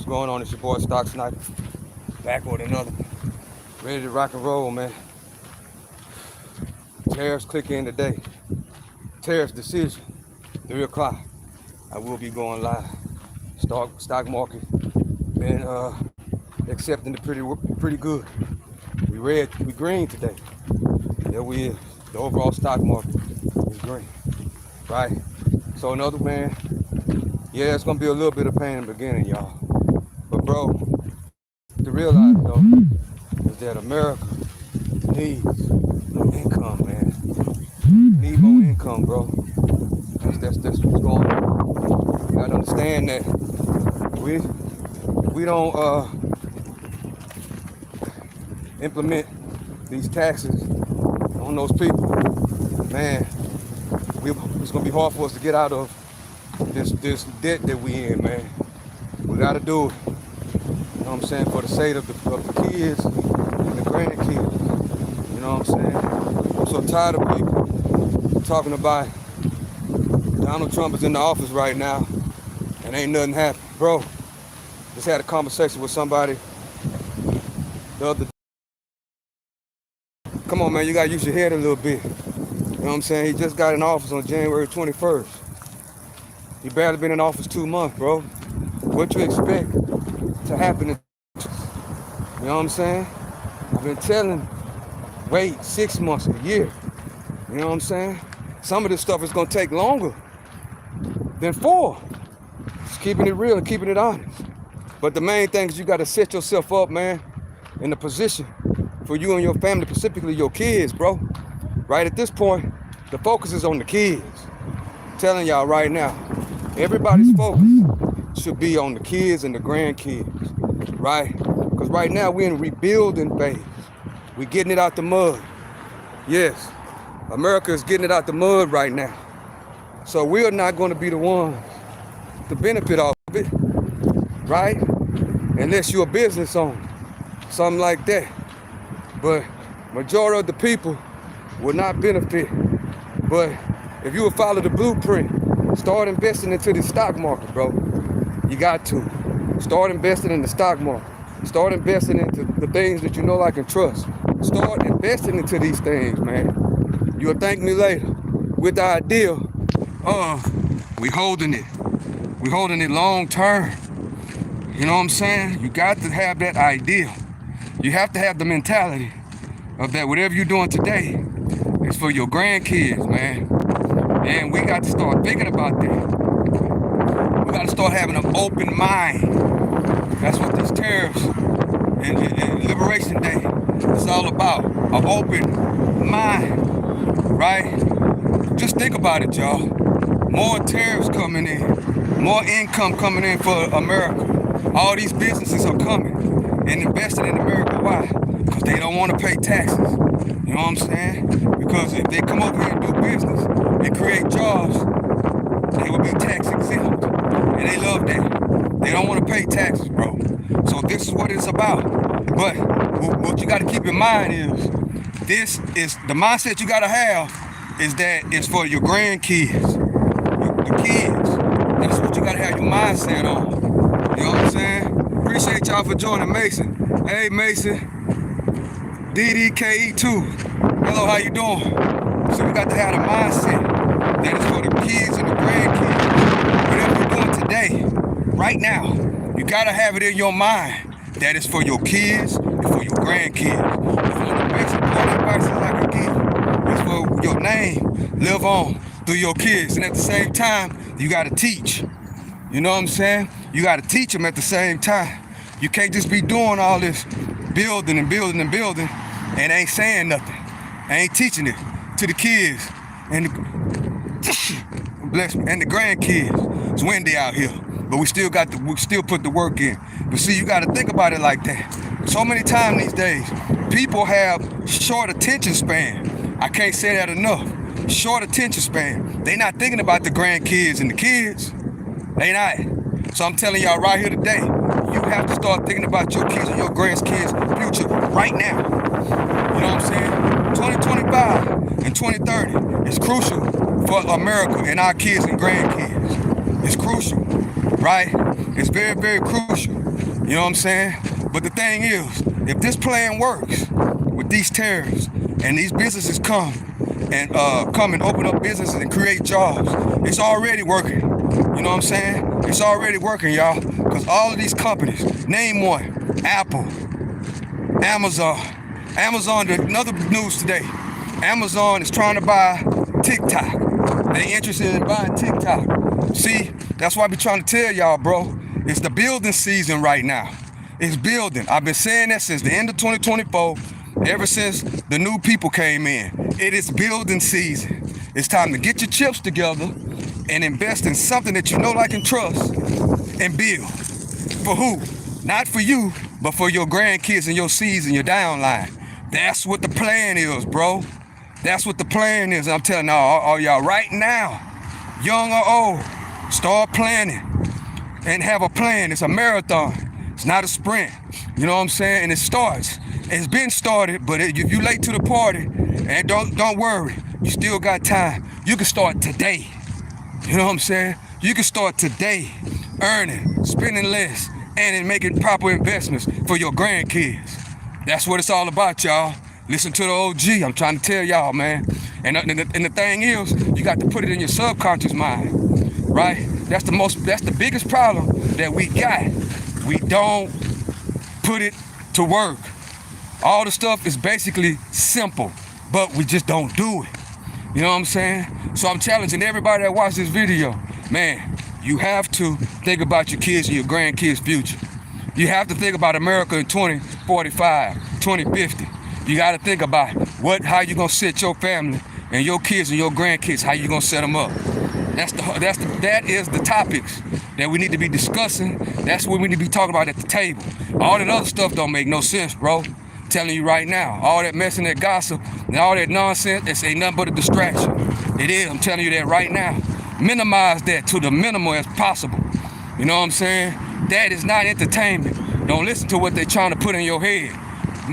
going on? It's your boy Stock Sniper, back with another. Ready to rock and roll, man. Tariffs click in today. Tariffs decision, 3 o'clock. I will be going live. Stock market been accepting it pretty good. We green today. There we is. The overall stock market is green, right? So another man, yeah, it's gonna be a little bit of pain in the beginning, y'all. But bro, to realize though, is that America needs income, man. Need more income, bro. That's what's going on. You gotta understand that we don't implement these taxes on those people, man, it's gonna be hard for us to get out of this debt that we in, man. We gotta do it. You know what I'm saying? For the sake of the kids and the grandkids. You know what I'm saying? I'm so tired of people talking about Donald Trump is in the office right now and ain't nothing happened. Bro, just had a conversation with somebody the other day. Come on, man, you gotta use your head a little bit. You know what I'm saying? He just got in office on January 21st. He barely been in office 2 months, bro. What you expect to happen? You know what I'm saying? I've been telling, wait 6 months, a year. You know what I'm saying? Some of this stuff is gonna take longer than 4. Just keeping it real and keeping it honest. But the main thing is you gotta set yourself up, man, in a position for you and your family, specifically your kids, bro. Right at this point, the focus is on the kids. I'm telling y'all right now, everybody's focus should be on the kids and the grandkids, right? Because right now we're in rebuilding phase. We're getting it out the mud. Yes, America is getting it out the mud right now. So we are not going to be the ones to benefit off of it, right? Unless you're a business owner, something like that. But majority of the people will not benefit. But if you will follow the blueprint, start investing into the stock market, bro. You got to. Start investing in the stock market. Start investing into the things that you know I can trust. Start investing into these things, man. You'll thank me later with the idea of we holding it. We holding it long term. You know what I'm saying? You got to have that idea. You have to have the mentality of that whatever you're doing today is for your grandkids, man. And we got to start thinking about that. We got to start having an open mind. That's what these tariffs and Liberation Day is all about. An open mind, right? Just think about it, y'all. More tariffs coming in, more income coming in for America. All these businesses are coming and investing in America. Why? Because they don't want to pay taxes. You know what I'm saying? Because if they come over here and do business and create jobs, they will be tax exempt. And they love that. They don't want to pay taxes, bro. So this is what it's about. But what you got to keep in mind is, this is the mindset you got to have is that it's for your grandkids, the kids. That's what you got to have your mindset on. You know what I'm saying? Appreciate y'all for joining Mason. Hey, Mason. DDKE2. Hello, how you doing? So we got to have a mindset that is for the kids and the grandkids. Whatever you're doing today, right now, you got to have it in your mind that is for your kids and for your grandkids. It's one of the basic advices I can give. It's for your name, live on through your kids. And at the same time, you got to teach. You know what I'm saying? You got to teach them at the same time. You can't just be doing all this building and building and building and ain't saying nothing. Ain't teaching it to the kids and bless me, and the grandkids. It's windy out here, but we still put the work in. But see, you got to think about it like that. So many times these days, people have short attention span. I can't say that enough. Short attention span. They not thinking about the grandkids and the kids. They not. So I'm telling y'all right here today, you have to start thinking about your kids and your grandkids' future right now. You know what I'm saying? 2025 and 2030 is crucial for America and our kids and grandkids. It's crucial, right? It's very, very crucial. You know what I'm saying? But the thing is, if this plan works with these tariffs and these businesses come and open up businesses and create jobs, it's already working. You know what I'm saying? It's already working, y'all. Because all of these companies, name one, Apple, Amazon. Another news today. Amazon is trying to buy TikTok. They interested in buying TikTok. See, that's why I be trying to tell y'all, bro. It's the building season right now. It's building. I've been saying that since the end of 2024, ever since the new people came in. It is building season. It's time to get your chips together and invest in something that you know, like, and trust, and build. For who? Not for you, but for your grandkids and your seeds and your downline. That's what the plan is, bro. That's what the plan is. I'm telling all y'all right now, young or old, start planning and have a plan. It's a marathon. It's not a sprint. You know what I'm saying? And it starts. It's been started, but if you late to the party, and don't worry, you still got time. You can start today. You know what I'm saying? You can start today, earning, spending less, and making proper investments for your grandkids. That's what it's all about, y'all. Listen to the OG. I'm trying to tell y'all, man. And the thing is, you got to put it in your subconscious mind, right? That's the biggest problem that we got. We don't put it to work. All the stuff is basically simple, but we just don't do it. You know what I'm saying? So I'm challenging everybody that watches this video, man, you have to think about your kids and your grandkids' future. You have to think about America in 2045, 2050. You got to think about how you gonna set your family and your kids and your grandkids, how you gonna set them up. That is the topics that we need to be discussing. That's what we need to be talking about at the table. All that other stuff don't make no sense, bro. I'm telling you right now, all that mess and that gossip and all that nonsense, it ain't nothing but a distraction. It is. I'm telling you that right now. Minimize that to the minimum as possible. You know what I'm saying? That is not entertainment. Don't listen to what they're trying to put in your head.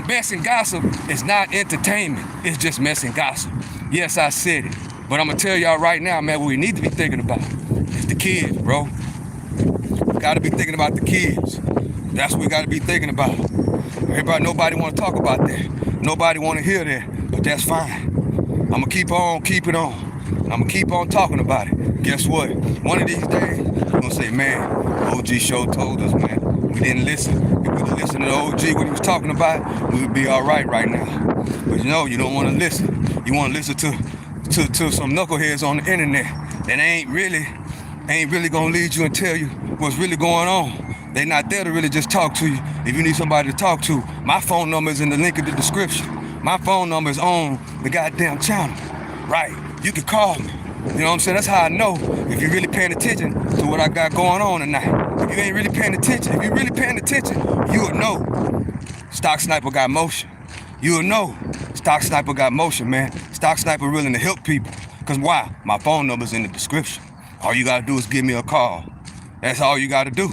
Mess and gossip is not entertainment. It's just mess and gossip. Yes, I said it. But I'm going to tell y'all right now, man, what we need to be thinking about is the kids, bro. Got to be thinking about the kids. That's what we got to be thinking about. Nobody want to talk about that. Nobody want to hear that. But that's fine. I'm going to keep it on. I'm going to keep on talking about it. Guess what? One of these days, I'm going to say, man, OG show told us, man. We didn't listen. If we would listen to OG, what he was talking about, we would be all right now. But you don't want to listen. You want to listen to some knuckleheads on the internet that ain't really gonna lead you and tell you what's really going on. They not there to really just talk to you. If you need somebody to talk to, my phone number is in the link in the description. My phone number is on the goddamn channel. Right? You can call me. You know what I'm saying? That's how I know if you're really paying attention to what I got going on tonight. If you ain't really paying attention, you will know Stock Sniper got motion. You will know Stock Sniper got motion, man. Stock Sniper willing to help people. Because why? My phone number's in the description. All you got to do is give me a call. That's all you got to do.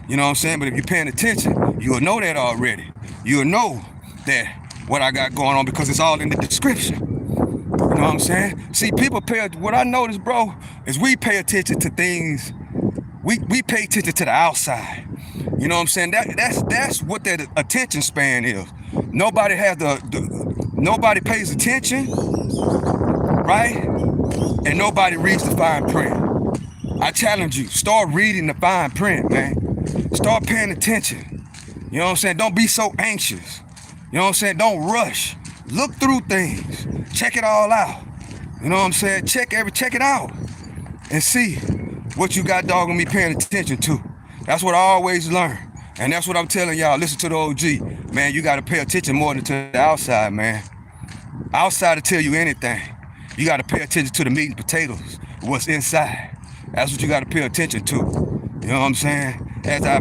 You know what I'm saying? But if you're paying attention, you'll know that already. You'll know that what I got going on because it's all in the description. You know what I'm saying? See, what I noticed, bro, is we pay attention to things. We pay attention to the outside. You know what I'm saying? That's what that attention span is. Nobody nobody pays attention, right? And nobody reads the fine print. I challenge you, start reading the fine print, man. Start paying attention. You know what I'm saying? Don't be so anxious. You know what I'm saying? Don't rush. Look through things. Check it all out. You know what I'm saying? Check it out and see what you got dogging me paying attention to. That's what I always learn. And that's what I'm telling y'all. Listen to the OG. Man, you got to pay attention more than to the outside, man. Outside to tell you anything. You got to pay attention to the meat and potatoes, what's inside. That's what you got to pay attention to. You know what I'm saying? As I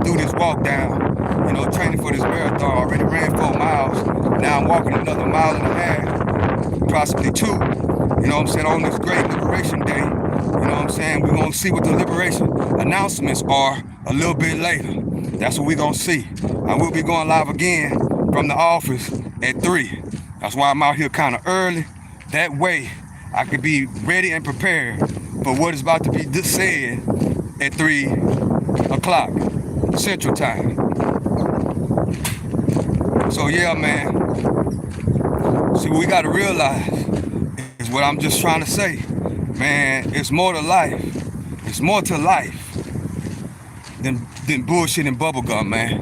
do this walk down, training for this marathon, already ran 4 miles. Now I'm walking another 1.5 miles, possibly 2. You know what I'm saying? On this great Liberation Day. You know what I'm saying? We're going to see what the liberation announcements are a little bit later. That's what we're going to see. I will be going live again from the office at 3. That's why I'm out here kind of early. That way, I could be ready and prepared for what is about to be said at 3 o'clock Central Time. So yeah, man. See, what we got to realize is what I'm just trying to say. Man, it's more to life. It's more to life than bullshit and bubblegum, man.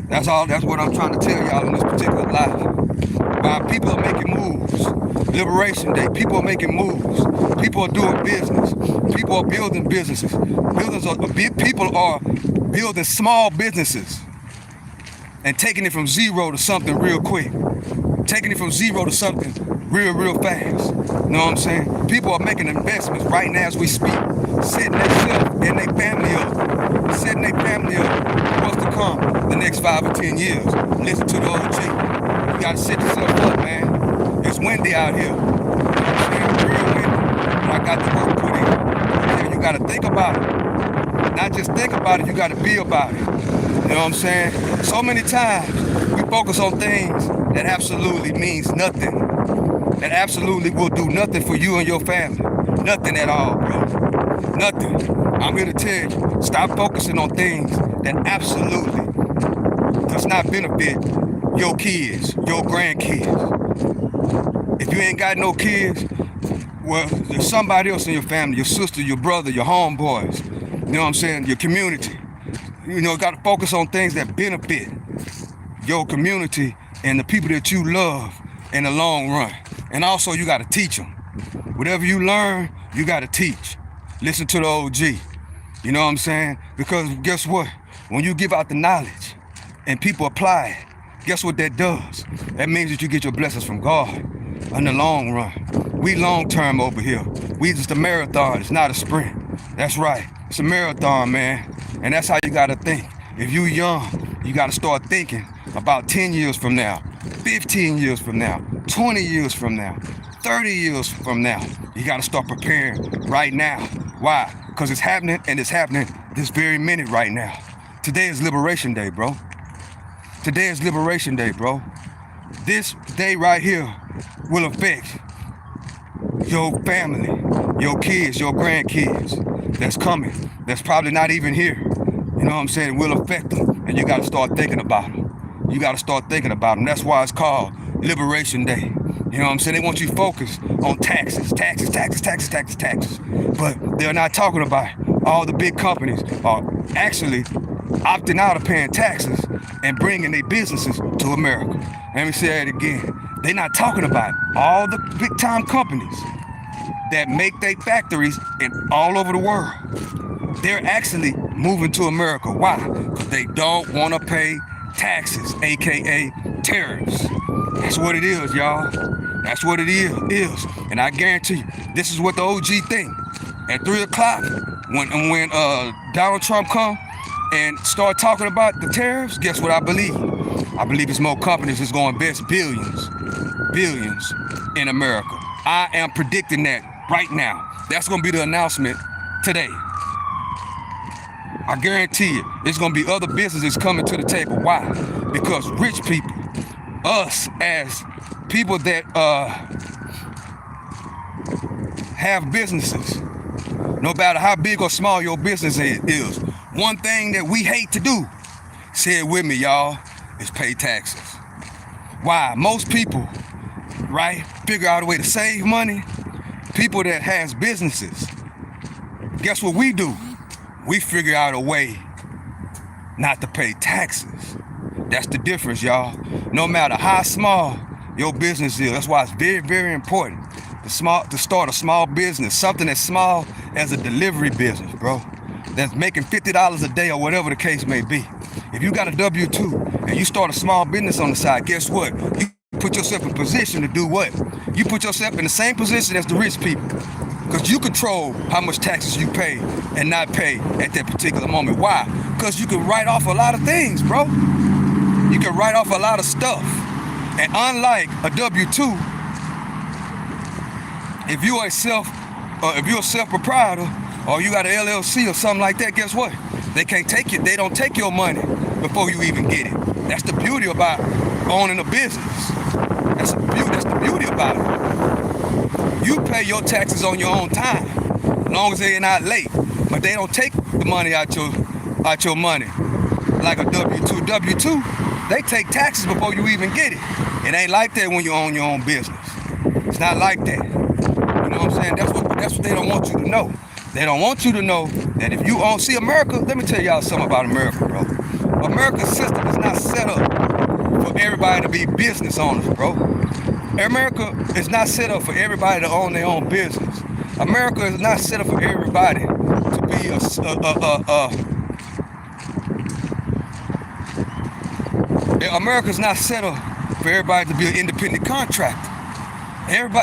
That's all. That's what I'm trying to tell y'all in this particular life. While people are making moves, Liberation Day, people are making moves. People are doing business. People are building businesses. People are building small businesses and taking it from zero to something real quick. Taking it from zero to something real fast. You know what I'm saying? People are making investments right now as we speak. Setting themselves and their family up. Setting their family up for what's to come the next 5 or 10 years. Listen to the OG. You gotta set yourself up, man. It's windy out here. You know what I'm saying? Real windy. But I got the work put in. Yeah, you gotta think about it. Not just think about it, you gotta be about it. You know what I'm saying? So many times we focus on things that absolutely means nothing. That absolutely will do nothing for you and your family. Nothing at all, bro. Nothing. I'm here to tell you, stop focusing on things that absolutely does not benefit your kids, your grandkids. If you ain't got no kids, well, there's somebody else in your family, your sister, your brother, your homeboys, you know what I'm saying, your community. You know, got to focus on things that benefit your community and the people that you love in the long run. And also, you got to teach them. Whatever you learn, you got to teach. Listen to the OG. You know what I'm saying? Because guess what? When you give out the knowledge and people apply it, guess what that does? That means that you get your blessings from God in the long run. We long term over here. We just a marathon. It's not a sprint. That's right. It's a marathon, man. And that's how you got to think. If you young, you got to start thinking about 10 years from now, 15 years from now, 20 years from now, 30 years from now. You got to start preparing right now. Why? Because it's happening, and it's happening this very minute right now. Today is Liberation Day, bro. Today is Liberation Day, bro. This day right here will affect your family, your kids, your grandkids that's coming, that's probably not even here. You know what I'm saying? It will affect them, and you got to start thinking about them. You got to start thinking about them. That's why it's called Liberation Day. You know what I'm saying? They want you focused on taxes. But they're not talking about all the big companies are actually opting out of paying taxes and bringing their businesses to America. Let me say it again. They're not talking about all the big time companies that make their factories all over the world. They're actually moving to America. Why? Because they don't want to pay taxes, aka tariffs. That's what it is, y'all. That's what it is. And I guarantee you, this is what the OG think. At 3 o'clock, when Donald Trump come and start talking about the tariffs, guess what I believe? I believe it's more companies that's going to invest billions in America. I am predicting that right now. That's going to be the announcement today. I guarantee you, there's going to be other businesses coming to the table. Why? Because rich people, us as people that have businesses, no matter how big or small your business is, one thing that we hate to do, say it with me, y'all, is pay taxes. Why? Most people, right, figure out a way to save money. People that has businesses, guess what we do? We figure out a way not to pay taxes. That's the difference, y'all. No matter how small your business is, that's why it's very, very important to start a small business, something as small as a delivery business, bro, that's making $50 a day or whatever the case may be. If you got a W-2 and you start a small business on the side, guess what? You put yourself in position to do what? You put yourself in the same position as the rich people, because you control how much taxes you pay and not pay at that particular moment. Why? Because you can write off a lot of things, bro. You can write off a lot of stuff. And unlike a W-2, if you're a self-proprietor or you got an LLC or something like that, guess what? They can't take it. They don't take your money before you even get it. That's the beauty about owning a business. That's the beauty about it. You pay your taxes on your own time, as long as they're not late. But they don't take the money out your money like a W-2. W-2, They take taxes before you even get it. It ain't like that when you own your own business. It's not like that. You know what I'm saying? That's what they don't want you to know. They don't want you to know that if you own, see America, let me tell y'all something about America, bro. America's system is not set up for everybody to be business owners, bro. America is not set up for everybody to own their own business. America is not set up for everybody to be America's not set up for everybody to be an independent contractor.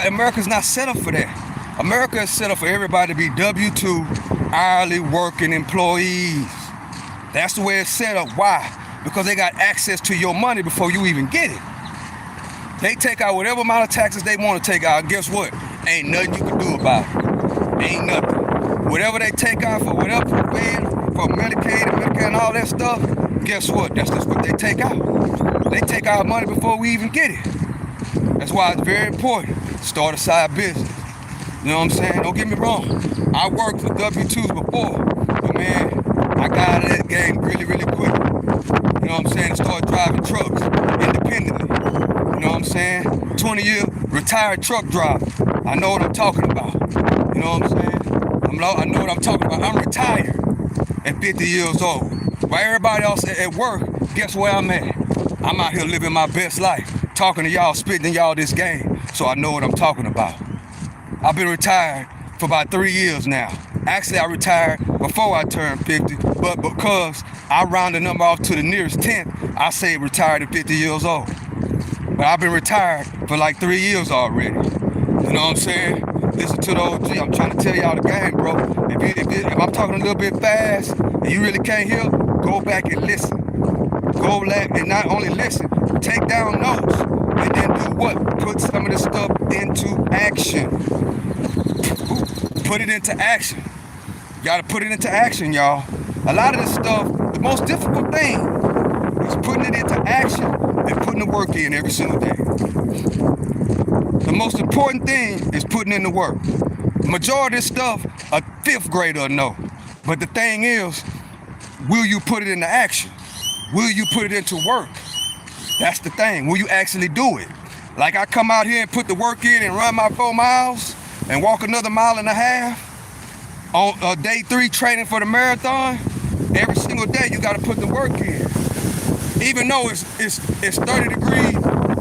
America's not set up for that. America is set up for everybody to be W-2 hourly working employees. That's the way it's set up. Why? Because they got access to your money before you even get it. They take out whatever amount of taxes they want to take out. Guess what? Ain't nothing you can do about it. Ain't nothing. Whatever they take out for whatever, for Medicaid and Medicare and all that stuff, guess what? That's just what they take out. They take out money before we even get it. That's why it's very important to start a side business. You know what I'm saying? Don't get me wrong. I worked for W-2s before, but man, I got out of that game really, really quick. You know what I'm saying? And started driving trucks independently. You know what I'm saying? 20-year retired truck driver. I know what I'm talking about. You know what I'm saying? I know what I'm talking about. I'm retired at 50 years old. While everybody else at work, guess where I'm at? I'm out here living my best life, talking to y'all, spitting in y'all this game, so I know what I'm talking about. I've been retired for about 3 years now. Actually, I retired before I turned 50, but because I round the number off to the nearest 10th, I say retired at 50 years old. But I've been retired for like 3 years already. You know what I'm saying? Listen to the OG. I'm trying to tell y'all the game, bro. If I'm talking a little bit fast and you really can't hear, go back and listen. Go back and not only listen, take down notes, and then do what? Put some of this stuff into action. Put it into action. You gotta put it into action, y'all. A lot of this stuff, the most difficult thing is putting it into action and putting the work in every single day. The most important thing is putting in the work. The majority of this stuff, a 5th grader know. But the thing is, will you put it into action? Will you put it into work? That's the thing. Will you actually do it? Like I come out here and put the work in and run my 4 miles and walk another 1.5 miles on day 3 training for the marathon. Every single day you got to put the work in. Even though it's 30-degree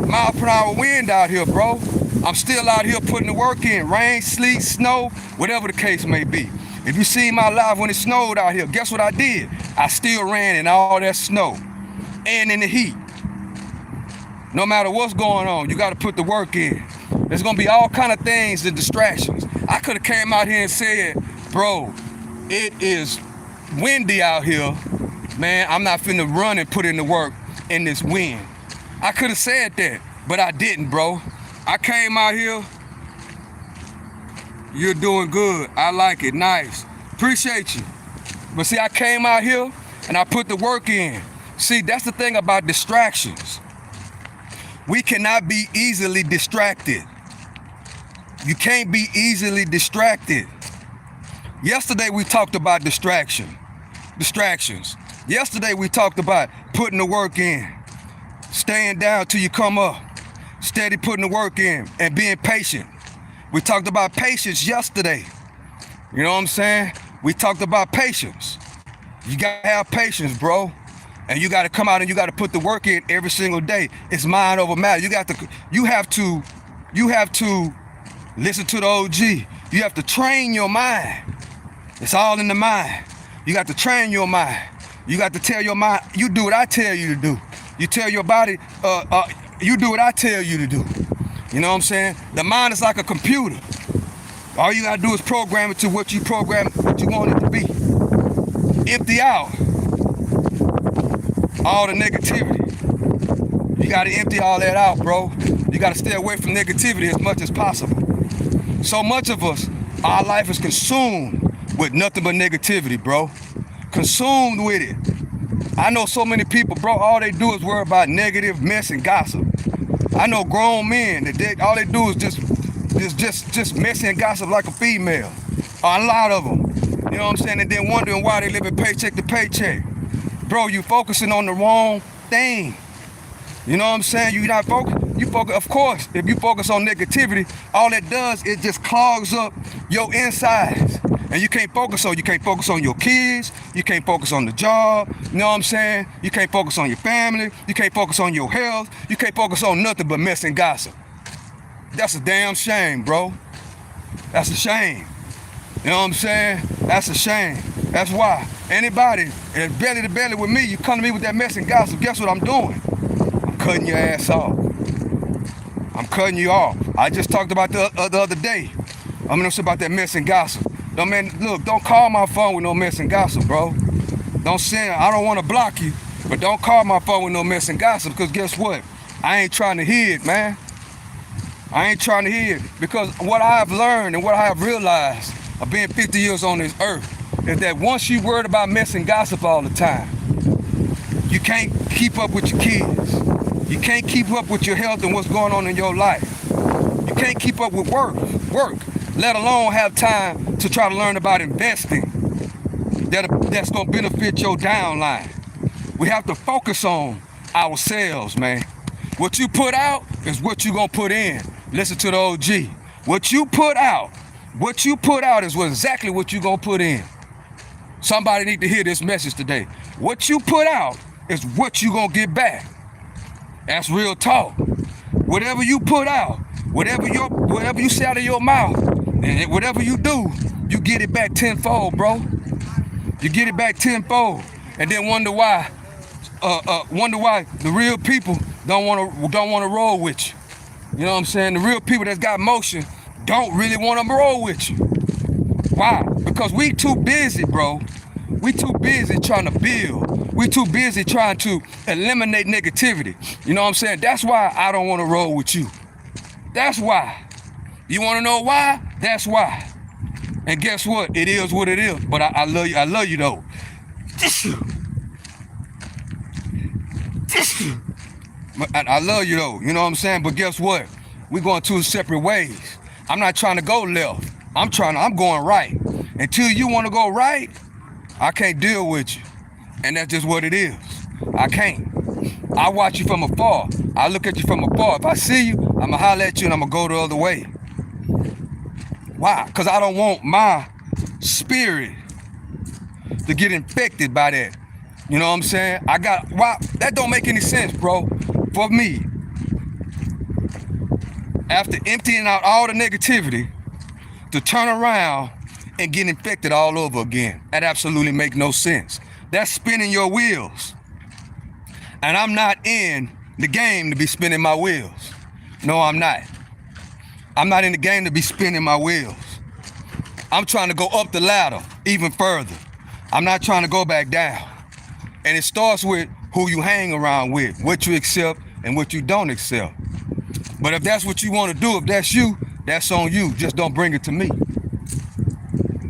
mile per hour wind out here, bro, I'm still out here putting the work in. Rain, sleet, snow, whatever the case may be. If you see my life when it snowed out here, guess what I did? I still ran in all that snow and in the heat. No matter what's going on, you got to put the work in. There's going to be all kind of things and distractions. I could have came out here and said, bro, it is windy out here. Man, I'm not finna run and put in the work in this wind. I could have said that, but I didn't, bro. I came out here. You're doing good. I like it. Nice. Appreciate you. But see, I came out here and I put the work in. See, that's the thing about distractions. We cannot be easily distracted. You can't be easily distracted. Yesterday we talked about distractions. Yesterday we talked about putting the work in, staying down till you come up, steady putting the work in and being patient. We talked about patience yesterday. You know what I'm saying? We talked about patience. You gotta have patience, bro. And you gotta come out and you gotta put the work in every single day. It's mind over matter. You have to listen to the OG. You have to train your mind. It's all in the mind. You got to train your mind. You got to tell your mind, you do what I tell you to do. You tell your body, you do what I tell you to do. You know what I'm saying? The mind is like a computer. All you gotta do is program it to what you want it to be. Empty out all the negativity. You gotta empty all that out, bro. You gotta stay away from negativity as much as possible. So much of us, our life is consumed with nothing but negativity, bro. Consumed with it. I know so many people, bro, all they do is worry about negative mess and gossip. I know grown men that all they do is just mess and gossip like a female. A lot of them. You know what I'm saying? And then wondering why they living paycheck to paycheck. Bro, you focusing on the wrong thing. You know what I'm saying? You not focus. You focus. Of course, if you focus on negativity, all it does is just clogs up your insides, and you can't focus on. You can't focus on your kids. You can't focus on the job. You know what I'm saying? You can't focus on your family. You can't focus on your health. You can't focus on nothing but mess and gossip. That's a damn shame, bro. That's a shame. You know what I'm saying? That's a shame. That's why anybody that's belly to belly with me, you come to me with that mess and gossip, guess what I'm doing? I'm cutting your ass off. I'm cutting you off. I just talked about the other day. I'm gonna say about that mess and gossip. No, man, look, don't call my phone with no mess and gossip, bro. Don't send, I don't want to block you, but don't call my phone with no mess and gossip, because guess what? I ain't trying to hear it, man. I ain't trying to hear it, because what I've learned and what I have realized of being 50 years on this earth is that once you worried about mess and gossip all the time, you can't keep up with your kids. You can't keep up with your health and what's going on in your life. You can't keep up with work, let alone have time to try to learn about investing that's gonna benefit your downline. We have to focus on ourselves, man. What you put out is what you gonna put in. Listen to the OG. What you put out is exactly what you gonna put in. Somebody need to hear this message today. What you put out is what you gonna get back. That's real talk. Whatever you put out, whatever you say out of your mouth, and whatever you do, you get it back tenfold, bro. You get it back tenfold, and then wonder why the real people don't want to roll with you. You know what I'm saying? The real people that's got motion don't really want to roll with you. Why? Because we too busy, bro. We too busy trying to build. We too busy trying to eliminate negativity. You know what I'm saying? That's why I don't want to roll with you. That's why. You want to know why? That's why. And guess what? It is what it is. But I love you. I love you though. I love you though. You know what I'm saying? But guess what? We're going two separate ways. I'm not trying to go left. I'm going right. Until you want to go right, I can't deal with you. And that's just what it is. I can't. I watch you from afar. I look at you from afar. If I see you, I'm going to holler at you and I'm going to go the other way. Why? Because I don't want my spirit to get infected by that. You know what I'm saying? Why? That don't make any sense, bro. For me, after emptying out all the negativity, to turn around and get infected all over again. That absolutely makes no sense. That's spinning your wheels. And I'm not in the game to be spinning my wheels. No, I'm not. I'm not in the game to be spinning my wheels. I'm trying to go up the ladder even further. I'm not trying to go back down. And it starts with who you hang around with, what you accept and what you don't accept. But if that's what you want to do, if that's you, that's on you. Just don't bring it to me.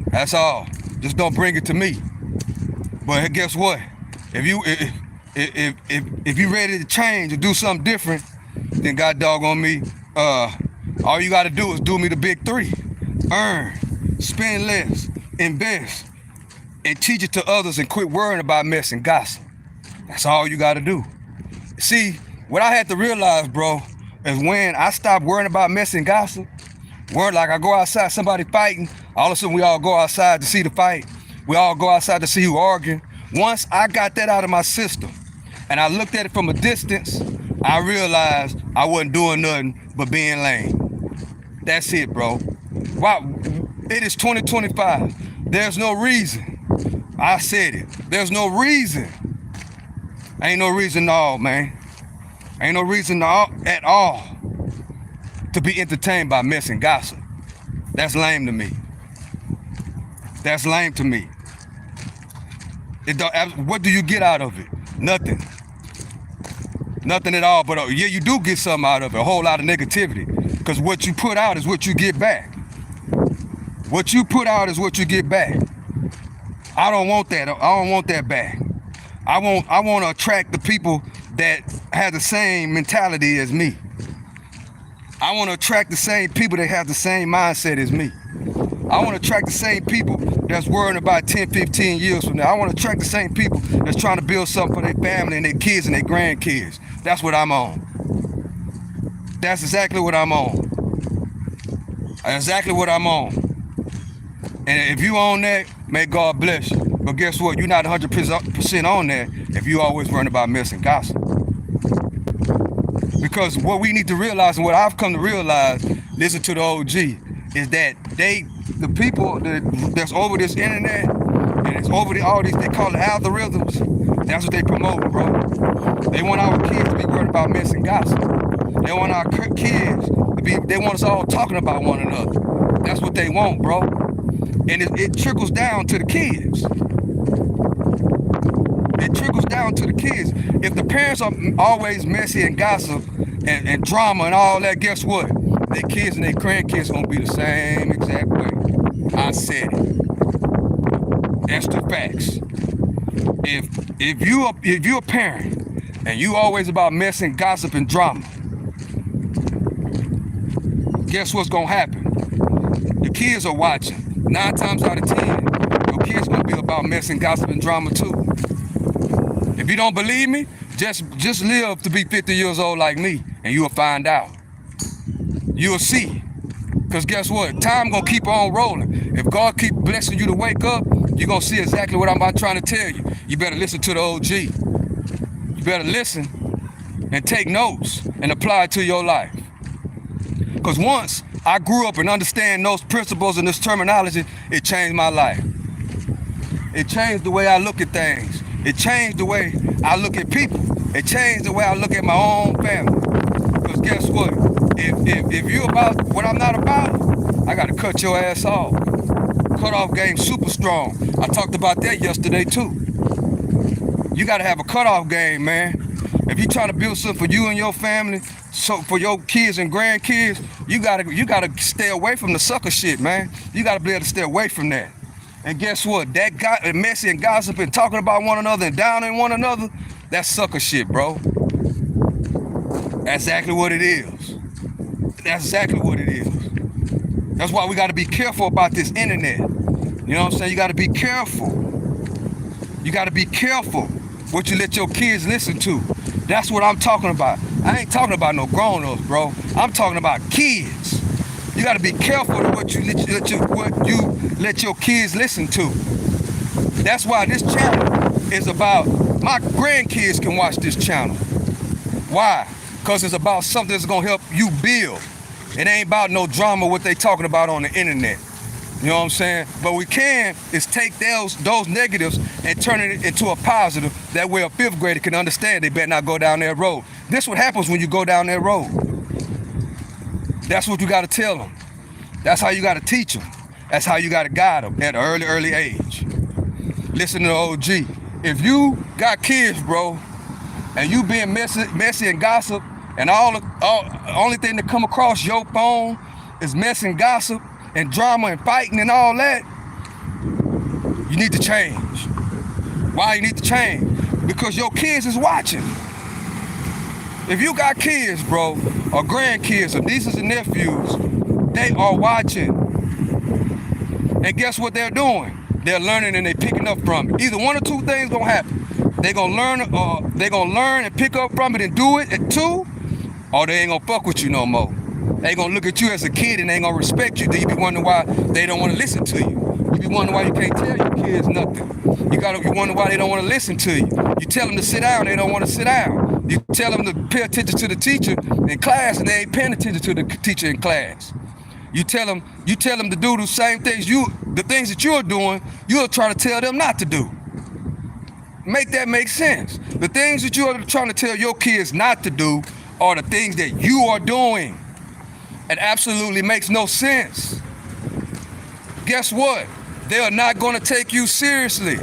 That's all. Just don't bring it to me. But guess what? If you ready to change or do something different, then God doggone me, all you got to do is do me the big three. Earn, spend less, invest, and teach it to others and quit worrying about mess and gossip. That's all you got to do. See, what I had to realize, bro, is when I stopped worrying about mess and gossip, like I go outside, somebody fighting, all of a sudden we all go outside to see the fight. We all go outside to see who arguing. Once I got that out of my system and I looked at it from a distance, I realized I wasn't doing nothing but being lame. That's it, bro. Wow, it is 2025. There's no reason. I said it. There's no reason. Ain't no reason at all, man. Ain't no reason at all to be entertained by mess and gossip. That's lame to me. That's lame to me. What do you get out of it? Nothing. Nothing at all. But yeah, you do get something out of it. A whole lot of negativity. Because what you put out is what you get back. What you put out is what you get back. I don't want that. I don't want that back. I want to attract the people that have the same mentality as me. I want to attract the same people that have the same mindset as me. I want to attract the same people that's worrying about 10, 15 years from now. I want to attract the same people that's trying to build something for their family and their kids and their grandkids. That's what I'm on. That's exactly what I'm on. Exactly what I'm on. And if you on that, may God bless you. But guess what? You're not 100% on that if you always worrying about missing gossip. Because what we need to realize, and what I've come to realize, listen to the OG, is that the people that's over this internet, and it's over all these, they call it algorithms, that's what they promote, bro. They want our kids to be worried about missing gossip. They want our kids to be, they want us all talking about one another. That's what they want, bro. And it trickles down to the kids. It trickles down to the kids. If the parents are always messy and gossip and drama and all that, guess what? Their kids and their grandkids are gonna be the same exact way. I said it. That's the facts. If you're a parent and you always about mess and gossip and drama, guess what's gonna happen? The kids are watching. 9 times out of 10, your kids gonna be about mess and gossip and drama too. If you don't believe me, just live to be 50 years old like me, and you'll find out. You'll see. Because guess what? Time gonna keep on rolling. If God keep blessing you to wake up, you're gonna see exactly what I'm about trying to tell you. You better listen to the OG. You better listen and take notes and apply it to your life. Because once I grew up and understand those principles and this terminology, it changed my life. It changed the way I look at things. It changed the way I look at people. It changed the way I look at my own family. Because guess what? If you're about what I'm not about, I got to cut your ass off. Cutoff game super strong. I talked about that yesterday too. You got to have a cutoff game, man. If you're trying to build something for you and your family, so for your kids and grandkids, you gotta stay away from the sucker shit, man. You gotta be able to stay away from that. And guess what? That messy and gossip and talking about one another and downing one another, that's sucker shit, bro. That's exactly what it is. That's exactly what it is. That's why we gotta be careful about this internet. You know what I'm saying? You gotta be careful. You gotta be careful what you let your kids listen to. That's what I'm talking about. I ain't talking about no grown-ups, bro. I'm talking about kids. You gotta be careful with what you let your kids listen to. That's why this channel is about, my grandkids can watch this channel. Why? Because it's about something that's gonna help you build. It ain't about no drama what they talking about on the internet. You know what I'm saying? But we can is take those negatives and turn it into a positive. That way a 5th grader can understand they better not go down that road. This what happens when you go down that road. That's what you got to tell them. That's how you got to teach them. That's how you got to guide them at an early age. Listen to the OG. If you got kids, bro, and you being messy and gossip, and all only thing that come across your phone is mess and gossip, and drama and fighting and all that, you need to change. Why you need to change? Because your kids is watching. If you got kids, bro, or grandkids, or nieces and nephews, they are watching. And guess what they're doing? They're learning and they're picking up from it. Either one or two things gonna happen. They're gonna learn and pick up from it and do it too, or they ain't gonna fuck with you no more. They gonna look at you as a kid and they ain't gonna respect you. Then you be wondering why they don't wanna listen to you. You be wondering why you can't tell your kids nothing. You wonder why they don't wanna listen to you. You tell them to sit down, they don't wanna sit down. You tell them to pay attention to the teacher in class and they ain't paying attention to the teacher in class. You tell them to do the same things the things that you're doing, you're trying to tell them not to do. Make that make sense. The things that you're trying to tell your kids not to do are the things that you are doing. It absolutely makes no sense. Guess what? They are not going to take you seriously.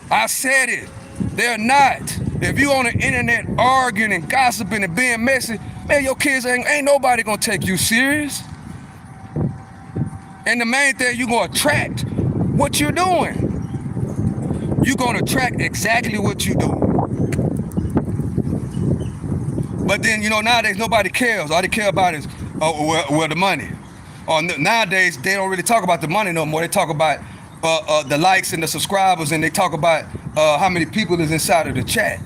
I said it. They're not. If you on the internet arguing and gossiping and being messy, man, your kids ain't nobody going to take you serious. And the main thing, you're going to attract what you're doing. You're going to attract exactly what you're doing. But then, nowadays nobody cares. All they care about is where the money. Or nowadays they don't really talk about the money no more. They talk about the likes and the subscribers, and they talk about how many people is inside of the chat.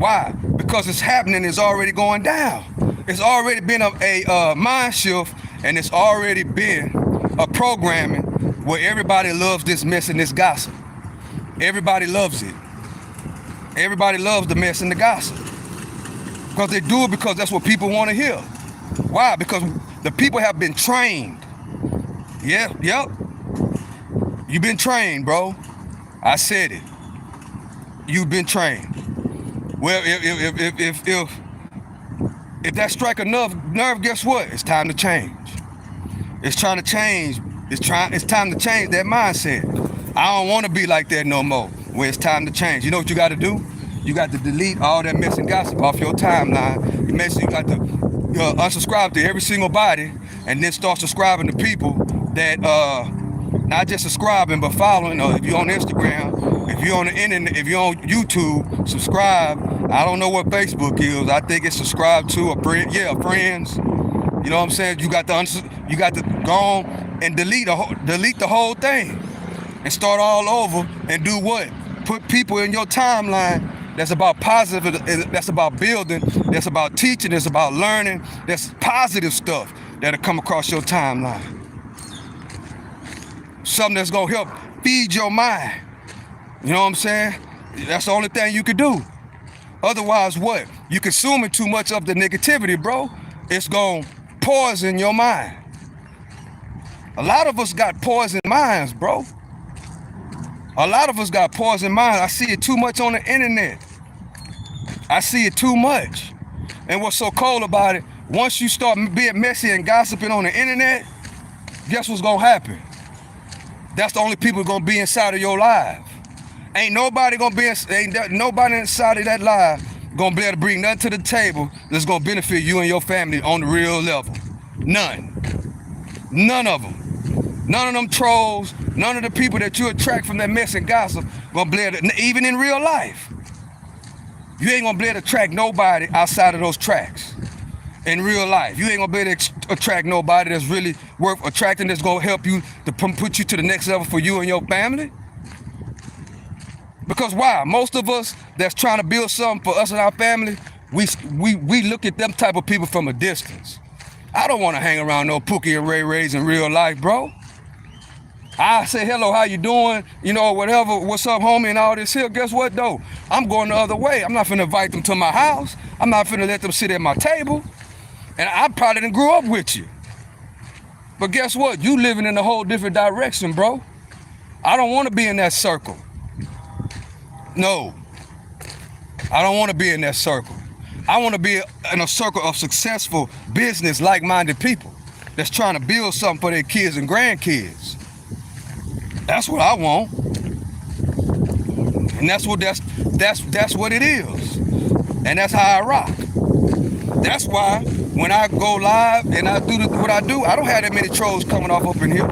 Why? Because it's happening. It's already going down. It's already been a mind shift, and it's already been a programming where everybody loves this mess and this gossip. Everybody loves it. Everybody loves the mess and the gossip. Because they do it because that's what people want to hear. Why? Because the people have been trained. Yep. You've been trained, bro. I said it. You've been trained. Well, if that strike a nerve, guess what? It's time to change. It's trying to change. It's time to change that mindset. I don't want to be like that no more. Well, it's time to change. You know what you got to do? You got to delete all that mess and gossip off your timeline. You make sure you got to unsubscribe to every single body, and then start subscribing to people that not just subscribing but following. Or if you're on Instagram, if you're on the internet, if you're on YouTube, subscribe. I don't know what Facebook is. I think it's subscribe to a friend. Yeah, friends. You know what I'm saying? You got to go on and delete the whole thing and start all over and do what? Put people in your timeline that's about positive, that's about building, that's about teaching, that's about learning, that's positive stuff that'll come across your timeline. Something that's gonna help feed your mind. You know what I'm saying? That's the only thing you can do. Otherwise, what? You consuming too much of the negativity, bro. It's gonna poison your mind. A lot of us got poison minds, bro. A lot of us got poison minds. I see it too much on the internet. I see it too much. And what's so cold about it, once you start being messy and gossiping on the internet, guess what's gonna happen? That's the only people gonna be inside of your life. Ain't nobody inside of that life gonna be able to bring nothing to the table that's gonna benefit you and your family on the real level. None. None of them. None of them trolls, none of the people that you attract from that mess and gossip gonna be able to, even in real life. You ain't gonna be able to attract nobody outside of those tracks. In real life, you ain't gonna be able to attract nobody that's really worth attracting, that's gonna help you to put you to the next level for you and your family. Because why? Most of us that's trying to build something for us and our family, we look at them type of people from a distance. I don't want to hang around no Pookie and Ray Rays in real life, bro. I say, hello, how you doing? You know, whatever, what's up, homie, and all this here. Guess what, though? I'm going the other way. I'm not finna invite them to my house. I'm not finna let them sit at my table. And I probably didn't grow up with you. But guess what? You living in a whole different direction, bro. I don't want to be in that circle. No. I don't want to be in that circle. I want to be in a circle of successful business, like-minded people that's trying to build something for their kids and grandkids. That's what I want. And that's what it is. And that's how I rock. That's why when I go live and I do what I do, I don't have that many trolls coming off up in here.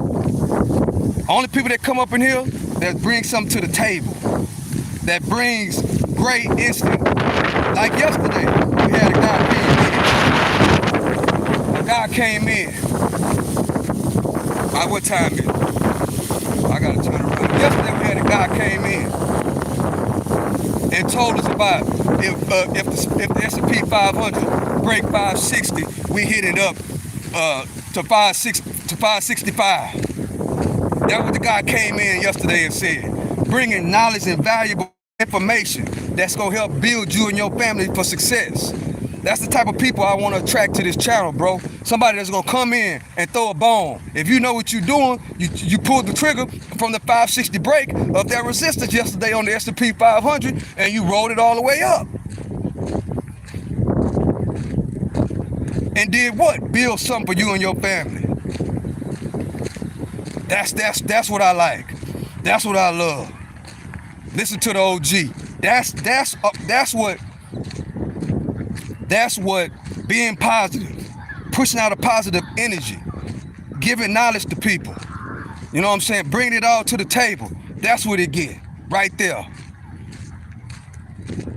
Only people that come up in here that bring something to the table, that brings great instant. Like yesterday, we had a guy came in. By what time is it? I gotta turn around. Yesterday we had a guy came in and told us about if the S&P 500 break 560, we hit it up to 565. That's what the guy came in yesterday and said. Bringing knowledge and valuable information that's gonna help build you and your family for success. That's the type of people I want to attract to this channel, bro. Somebody that's gonna come in and throw a bone. If you know what you're doing, you pulled the trigger from the 560 break of that resistance yesterday on the S&P 500, and you rolled it all the way up. And did what? Build something for you and your family. That's what I like. That's what I love. Listen to the OG. That's what being positive, pushing out a positive energy, giving knowledge to people. You know what I'm saying? Bringing it all to the table. That's what it get right there.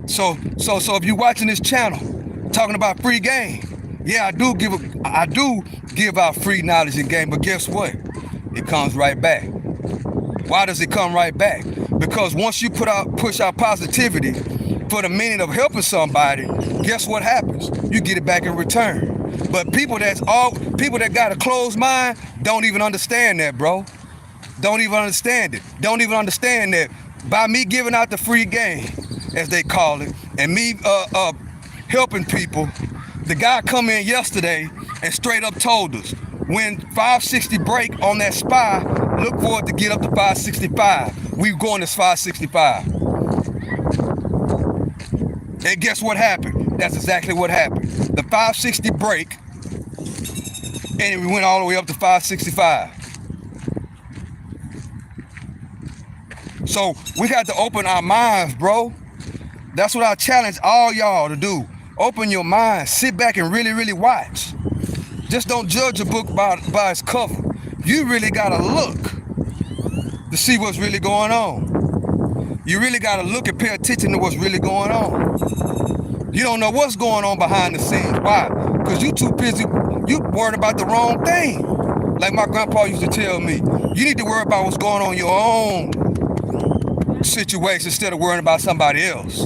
So if you're watching this channel, talking about free game, yeah, I do give out free knowledge and game, but guess what? It comes right back. Why does it come right back? Because once you push out positivity for the meaning of helping somebody, guess what happens? You get it back in return. But people that got a closed mind don't even understand that, bro. Don't even understand it. Don't even understand that by me giving out the free game, as they call it, and me helping people, the guy come in yesterday and straight up told us, when 560 break on that SPY, look for it to get up to 565. We going to 565. And guess what happened? That's exactly what happened. The 560 break, and we went all the way up to 565. So we got to open our minds, bro. That's what I challenge all y'all to do. Open your mind. Sit back and really, really watch. Just don't judge a book by its cover. You really gotta look to see what's really going on. You really gotta look and pay attention to what's really going on. You don't know what's going on behind the scenes. Why? Because you too busy, you worried about the wrong thing. Like my grandpa used to tell me, you need to worry about what's going on in your own situation instead of worrying about somebody else.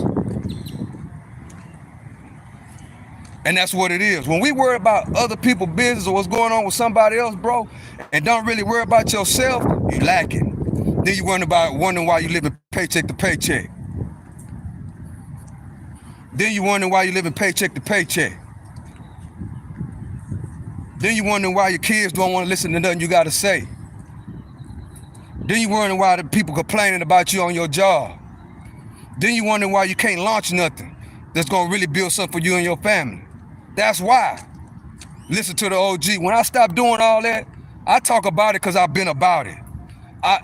And that's what it is. When we worry about other people's business or what's going on with somebody else, bro, and don't really worry about yourself, you lacking. Then you wondering why you living paycheck to paycheck. Then you wondering why you living paycheck to paycheck. Then you wondering why your kids don't want to listen to nothing you got to say. Then you wondering why the people complaining about you on your job. Then you wondering why you can't launch nothing that's going to really build something for you and your family. That's why. Listen to the OG. When I stopped doing all that, I talk about it because I've been about it.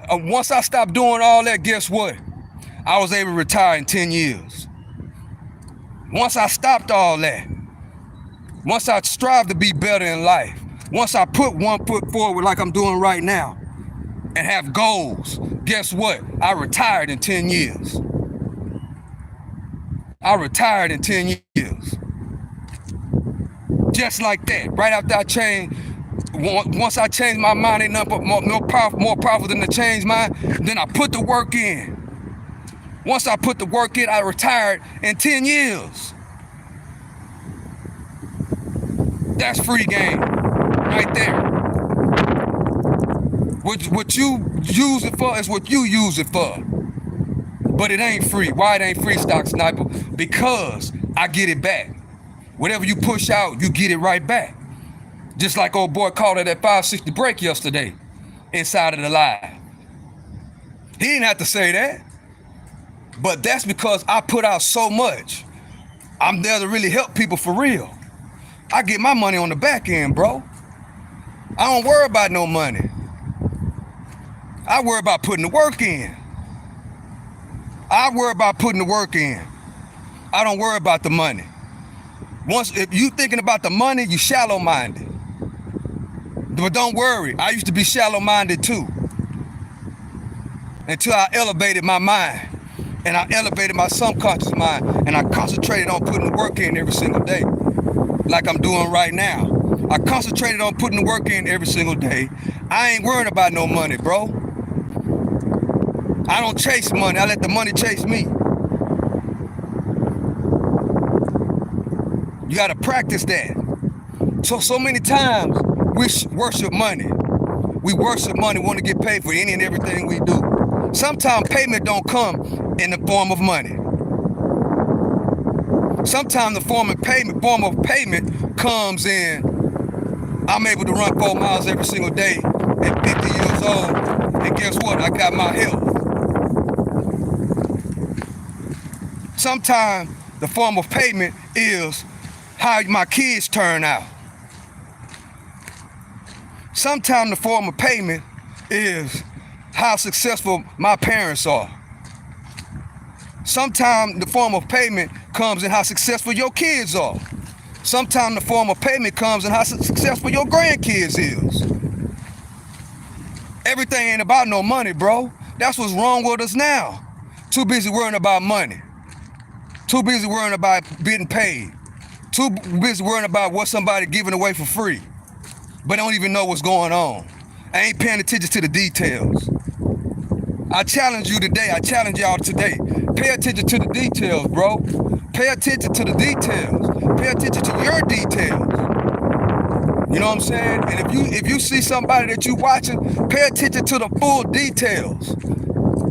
Once I stopped doing all that, guess what? I was able to retire in 10 years. Once I stopped all that, once I strive to be better in life, once I put one foot forward like I'm doing right now and have goals, guess what? I retired in 10 years. I retired in 10 years. Just like that, right after I changed, once I changed my mind, ain't nothing but more powerful than to change mine, then I put the work in. Once I put the work in, I retired in 10 years. That's free game, right there. What you use it for is what you use it for. But it ain't free. Why it ain't free, Stock Sniper? Because I get it back. Whatever you push out, you get it right back. Just like old boy called it at 560 break yesterday, inside of the live. He didn't have to say that. But that's because I put out so much. I'm there to really help people for real. I get my money on the back end, bro. I don't worry about no money. I worry about putting the work in. I worry about putting the work in. I don't worry about the money. If you thinking about the money, you shallow-minded. But don't worry, I used to be shallow-minded too. Until I elevated my mind. And I elevated my subconscious mind. And I concentrated on putting the work in every single day. Like I'm doing right now. I concentrated on putting the work in every single day. I ain't worrying about no money, bro. I don't chase money. I let the money chase me. You got to practice that. So many times we worship money. We worship money, want to get paid for any and everything we do. Sometimes payment don't come in the form of money. Sometimes the form of payment comes in, I'm able to run 4 miles every single day at 50 years old. And guess what? I got my health. Sometimes the form of payment is how my kids turn out. Sometimes the form of payment is how successful my parents are. Sometimes the form of payment comes in how successful your kids are. Sometimes the form of payment comes in how successful your grandkids is. Everything ain't about no money, bro. That's what's wrong with us now. Too busy worrying about money. Too busy worrying about getting paid. Too busy worrying about what somebody giving away for free. But don't even know what's going on. I ain't paying attention to the details. I challenge you today. I challenge y'all today. Pay attention to the details, bro. Pay attention to the details. Pay attention to your details. You know what I'm saying? And if you see somebody that you watching, pay attention to the full details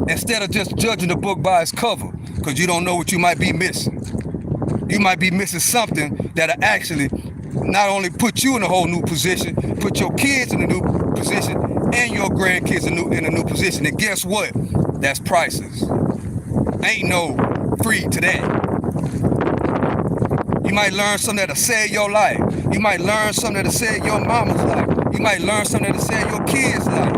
instead of just judging the book by its cover, because you don't know what you might be missing. You might be missing something that'll actually not only put you in a whole new position, put your kids in a new position, and your grandkids in a new position. And guess what? That's priceless. Ain't no free to that. You might learn something that'll save your life. You might learn something that'll save your mama's life. You might learn something that'll save your kids' life.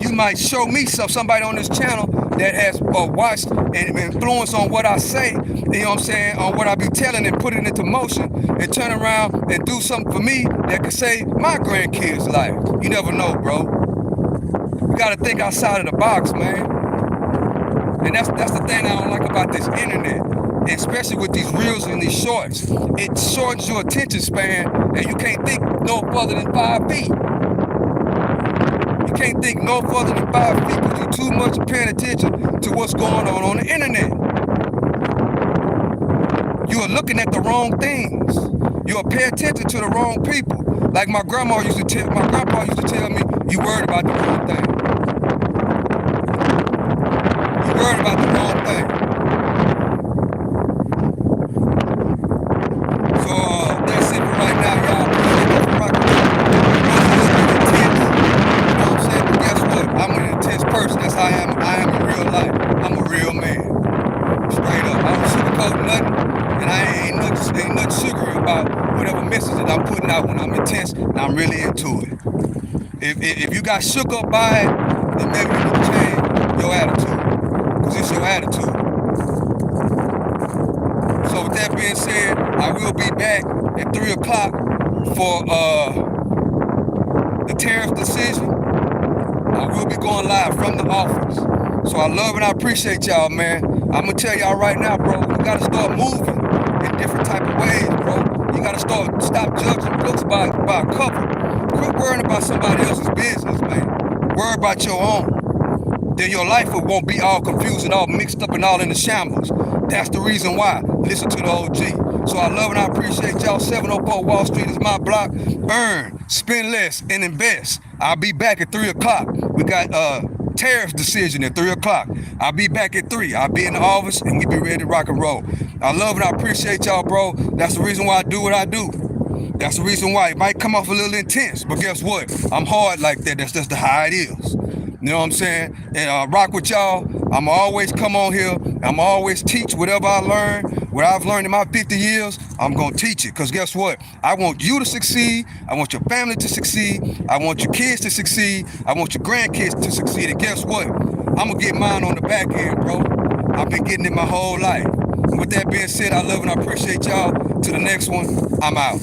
You might show me somebody on this channel that has watched and influenced on what I say, you know what I'm saying, on what I be telling and putting it into motion, and turn around and do something for me that could save my grandkids' life. You never know, bro. You gotta think outside of the box, man. And that's the thing I don't like about this internet, especially with these reels and these shorts. It shortens your attention span, and you can't think no further than 5 feet. You can't think no further than 5 feet because you're too much paying attention to what's going on the internet. You are looking at the wrong things. You are paying attention to the wrong people. Like my grandpa used to tell me, you worried about the wrong thing. You worried about the wrong thing. So that's it for right now, y'all. I'm an intense person. That's how I am. I am in real life. I'm a real man. Straight up. I don't sugarcoat nothing, and I ain't nothing sugary about whatever message that I'm putting out when I'm intense and I'm really into it. If you got shook up by it, then maybe you need to change your attitude, because it's your attitude. So with that being said, I will be back at 3 o'clock for the tariff decision. I will be going live from the office. So I love and I appreciate y'all, man. I'm going to tell y'all right now, bro, you got to start moving in different type of ways, bro. You got to stop judging books by a cover. Quit worrying about somebody else's business, man. Worry about your own. Then your life won't be all confused and all mixed up and all in the shambles. That's the reason why. Listen to the OG. So I love and I appreciate y'all. 704 Wall Street is my block. Earn, spend less, and invest. I'll be back at 3 o'clock. We got tariff decision at 3 o'clock. I'll be back at 3. I'll be in the office and we be ready to rock and roll. I love and I appreciate y'all, bro. That's the reason why I do what I do. That's the reason why it might come off a little intense, but guess what? I'm hard like that. That's just how it is. You know what I'm saying? And I rock with y'all. I'm always come on here. I'm always teach whatever I learn. What I've learned in my 50 years, I'm going to teach it. Because guess what? I want you to succeed. I want your family to succeed. I want your kids to succeed. I want your grandkids to succeed. And guess what? I'm going to get mine on the back end, bro. I've been getting it my whole life. And with that being said, I love and I appreciate y'all. To the next one, I'm out.